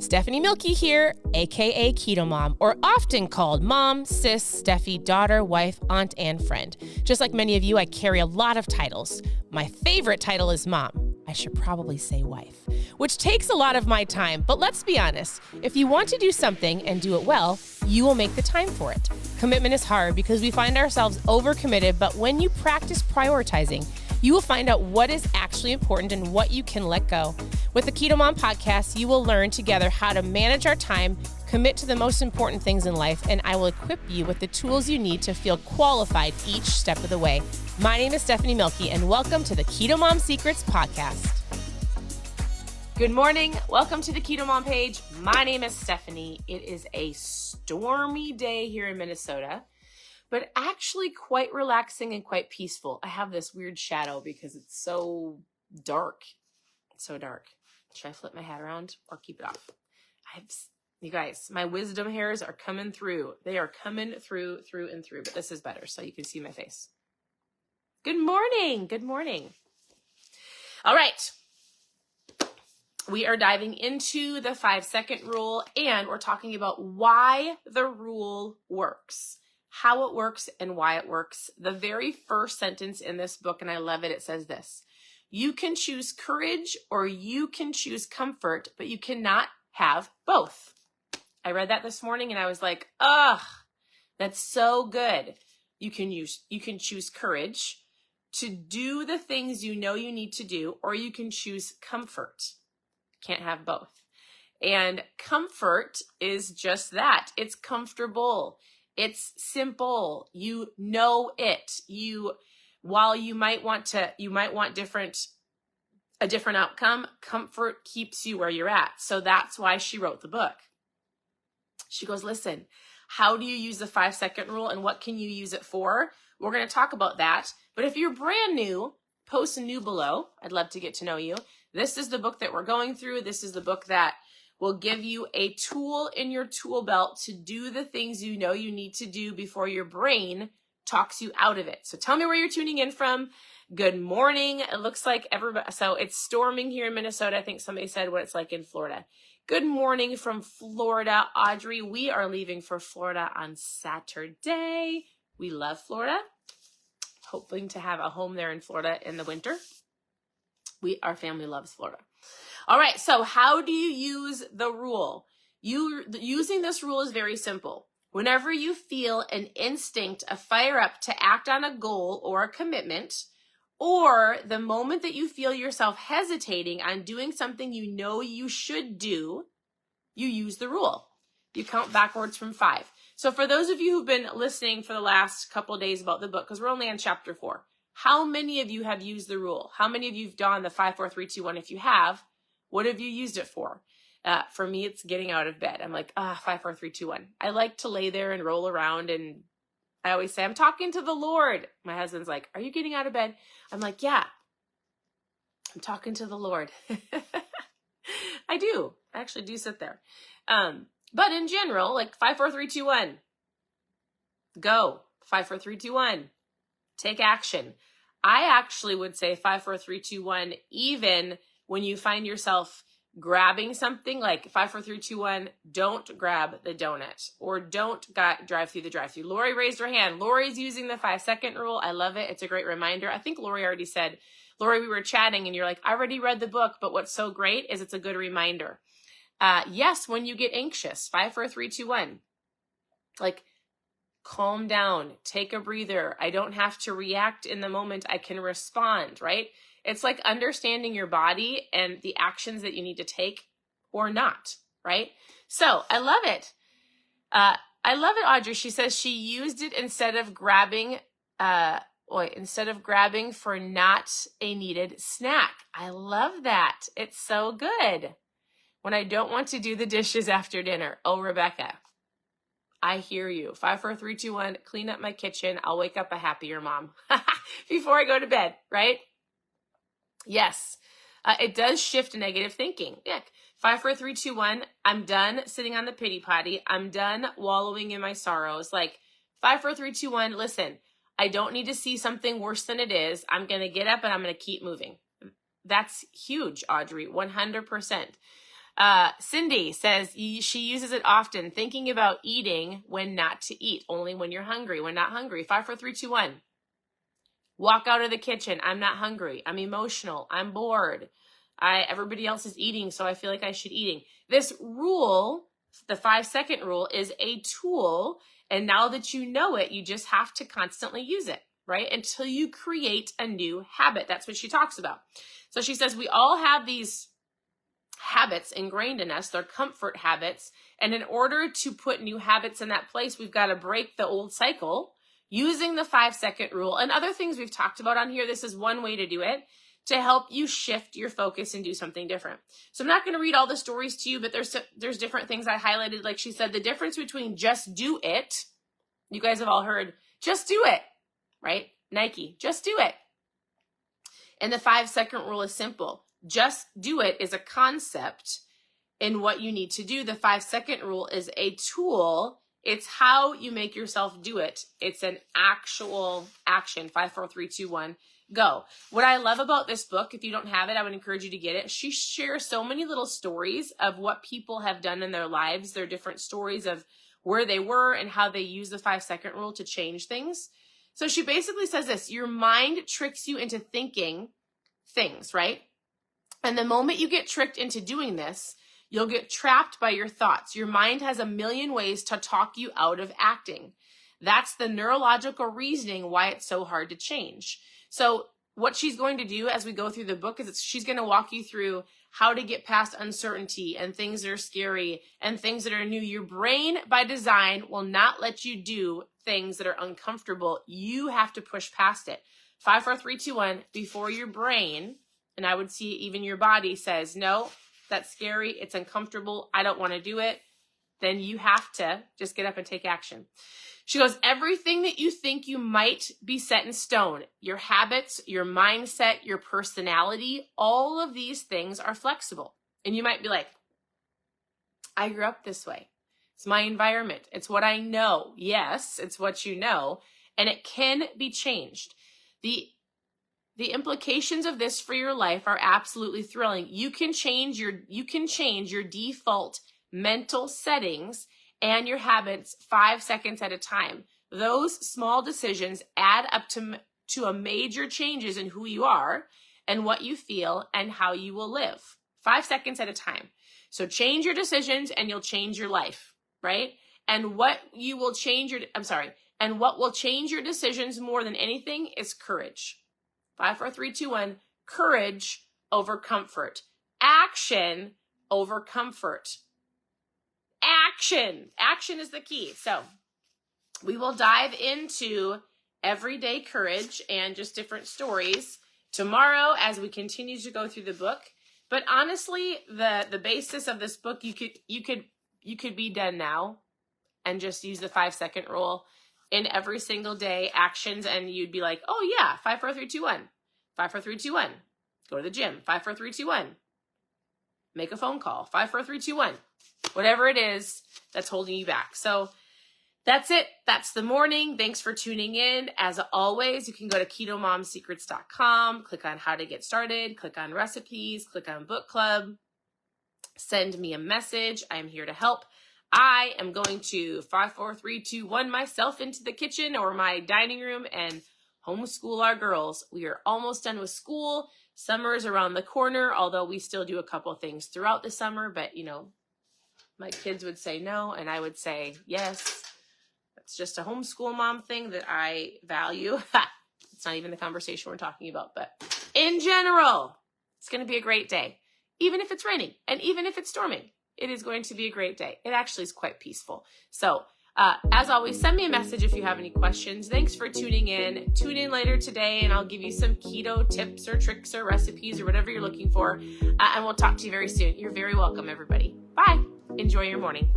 Stephanie Milky here, aka KetoMOM, or often called mom, sis, Steffi, daughter, wife, aunt, and friend. Just like many of you, I carry a lot of titles. My favorite title is mom. I should probably say wife, which takes a lot of my time. But let's be honest, if you want to do something and do it well, you will make the time for it. Commitment is hard because we find ourselves overcommitted, but when you practice prioritizing, you will find out what is actually important and what you can let go. With the KetoMOM podcast, you will learn together how to manage our time, commit to the most important things in life, and I will equip you with the tools you need to feel qualified each step of the way. My name is Stephanie Milky, and welcome to the KetoMOM Secrets podcast. Good morning. Welcome to the KetoMOM page. My name is Stephanie. It is a stormy day here in Minnesota, but actually quite relaxing and quite peaceful. I have this weird shadow because it's so dark. It's so dark. Should I flip my hat around or keep it off? You guys, my wisdom hairs are coming through. They are coming through and through, but this is better so you can see my face. Good morning. Good morning. All right. We are diving into the 5-second rule, and we're talking about why the rule works, how it works, and why it works. The very first sentence in this book, and I love it, it says this: you can choose courage or you can choose comfort, but you cannot have both. I read that this morning and I was like, ugh, that's so good. You can choose courage to do the things you know you need to do, or you can choose comfort. Can't have both. And comfort is just that. It's comfortable. It's simple. You know it. While you might want a different outcome, comfort keeps you where you're at. So that's why she wrote the book. She goes, listen, how do you use the 5-second rule and what can you use it for? We're going to talk about that. But if you're brand new, post new below. I'd love to get to know you. This is the book that we're going through. This is the book that will give you a tool in your tool belt to do the things you know you need to do before your brain talks you out of it. So tell me where you're tuning in from. Good morning. It looks like everybody, so it's storming here in Minnesota. I think somebody said what it's like in Florida. Good morning from Florida, Audrey. We are leaving for Florida on Saturday. We love Florida. Hoping to have a home there in Florida in the winter. Our family loves Florida. All right. So how do you use the rule? Using this rule is very simple. Whenever you feel an instinct, a fire up to act on a goal or a commitment, or the moment that you feel yourself hesitating on doing something you know you should do, you use the rule. You count backwards from 5. So for those of you who've been listening for the last couple of days about the book, because we're only on chapter 4, how many of you have used the rule? How many of you have done the 5, 4, 3, 2, 1? If you have, what have you used it for? For me, it's getting out of bed. I'm like, 5, 4, 3, 2, 1. I like to lay there and roll around, and I always say, I'm talking to the Lord. My husband's like, are you getting out of bed? I'm like, yeah, I'm talking to the Lord. I do. I actually do sit there. But in general, like 5, 4, 3, 2, 1, go. 5, 4, 3, 2, 1, take action. I actually would say 5, 4, 3, 2, 1, even when you find yourself grabbing something like 5, 4, 3, 2, 1, don't grab the donut or don't drive through the drive-through. Lori raised her hand. Lori's using the 5-second rule. I love it. It's a great reminder. I think Lori already said, Lori, we were chatting and you're like, I already read the book, but what's so great is it's a good reminder. Yes, when you get anxious, 5, 4, 3, 2, 1, like calm down, take a breather. I don't have to react in the moment. I can respond, right? It's like understanding your body and the actions that you need to take or not, right? So I love it. Audrey. She says she used it instead of grabbing for not a needed snack. I love that. It's so good. When I don't want to do the dishes after dinner. Oh, Rebecca, I hear you. 5, 4, 3, 2, 1, clean up my kitchen. I'll wake up a happier mom before I go to bed, right? Yes, it does shift negative thinking. Yeah. 5, 4, 3, 2, 1, I'm done sitting on the pity potty. I'm done wallowing in my sorrows. Like 5, 4, 3, 2, 1, listen, I don't need to see something worse than it is. I'm going to get up and I'm going to keep moving. That's huge, Audrey, 100%. Cindy says she uses it often, thinking about eating when not to eat, only when you're hungry, when not hungry. 5, 4, 3, 2, 1. Walk out of the kitchen. I'm not hungry. I'm emotional. I'm bored. Everybody else is eating, so I feel like I should eating. This rule, the 5-second rule, is a tool. And now that you know it, you just have to constantly use it, right? Until you create a new habit. That's what she talks about. So she says we all have these habits ingrained in us. They're comfort habits. And in order to put new habits in that place, we've got to break the old cycle using the 5-second rule and other things we've talked about on here. This is one way to do it, to help you shift your focus and do something different. So I'm not going to read all the stories to you, but there's different things I highlighted. Like she said, the difference between just do it. You guys have all heard, just do it, right? Nike, just do it. And the 5-second rule is simple. Just do it is a concept in what you need to do. The 5-second rule is a tool. It's how you make yourself do it. It's an actual action. 5, 4, 3, 2, 1, go. What I love about this book, if you don't have it, I would encourage you to get it. She shares so many little stories of what people have done in their lives, their different stories of where they were and how they use the 5-second rule to change things. So she basically says this: your mind tricks you into thinking things, right? And the moment you get tricked into doing this, you'll get trapped by your thoughts. Your mind has a million ways to talk you out of acting. That's the neurological reasoning why it's so hard to change. So what she's going to do as we go through the book is she's going to walk you through how to get past uncertainty and things that are scary and things that are new. Your brain by design will not let you do things that are uncomfortable. You have to push past it. 5, 4, 3, 2, 1, before your brain, and I would see even your body says, no, that's scary. It's uncomfortable. I don't want to do it. Then you have to just get up and take action. She goes, everything that you think you might be set in stone, your habits, your mindset, your personality, all of these things are flexible. And you might be like, I grew up this way. It's my environment. It's what I know. Yes, it's what you know. And it can be changed. The implications of this for your life are absolutely thrilling. You can change your default mental settings and your habits 5 seconds at a time. Those small decisions add up to a major changes in who you are and what you feel and how you will live. 5 seconds at a time. So change your decisions and you'll change your life, right? And what will change your decisions more than anything is courage. 5, 4, 3, 2, 1, courage over comfort. Action over comfort. Action is the key. So we will dive into everyday courage and just different stories tomorrow as we continue to go through the book. But honestly, the basis of this book, you could be done now and just use the 5-second rule in every single day actions, and you'd be like, oh yeah, 5, 4, 3, 2, 1. 5, 4, 3, 2, 1. Go to the gym. 5, 4, 3, 2, 1. Make a phone call. 5, 4, 3, 2, 1. Whatever it is that's holding you back. So that's it. That's the morning. Thanks for tuning in. As always, you can go to KetoMomSecrets.com, click on how to get started, click on recipes, click on book club, send me a message. I'm here to help. I am going to 5, 4, 3, 2, 1 myself into the kitchen or my dining room and homeschool our girls. We are almost done with school. Summer is around the corner, although we still do a couple things throughout the summer, but my kids would say no, and I would say yes. That's just a homeschool mom thing that I value. It's not even the conversation we're talking about, but in general, it's going to be a great day. Even if it's raining and even if it's storming, it is going to be a great day. It actually is quite peaceful. So as always, send me a message if you have any questions. Thanks for tuning in. Tune in later today and I'll give you some keto tips or tricks or recipes or whatever you're looking for. And we'll talk to you very soon. You're very welcome, everybody. Bye. Enjoy your morning.